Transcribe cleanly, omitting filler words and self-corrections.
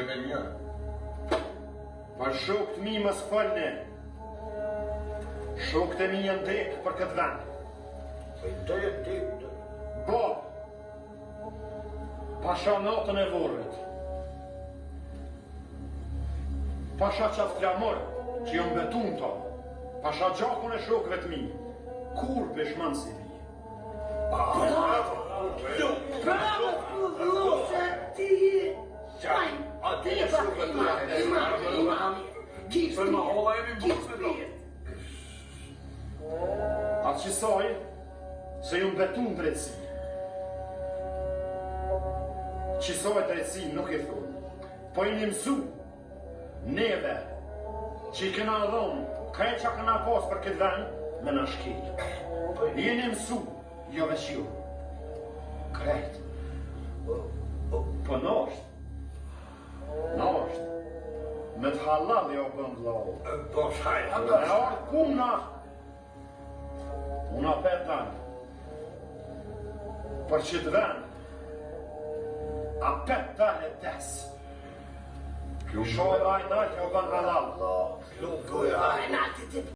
gjë me një. Për shokët mi më s'falne. Shokët e mi janë dekë për këtë vend. Dekë. Bo, pasha natën e vorrit. Pasha qatë flamor që jom betun ta. Pasha gjakun e shokëve të mi. Kur peshman si vi. Bravo, Atë që saj, se ju mbetun drejtësi. Që saj drejtësi nuk e thonë, po i një mësu, neve, që i këna dhonë, krejt që këna pas për këtë vend, me në shkilë. I një mësu, jo veç ju. Krejt. Po nështë. Me të halal jo bënd lau. Po shaj. E orë puna. Una petan. Për që të vend. A petan e des. Shohë ajnat jo bënd halal. Nuk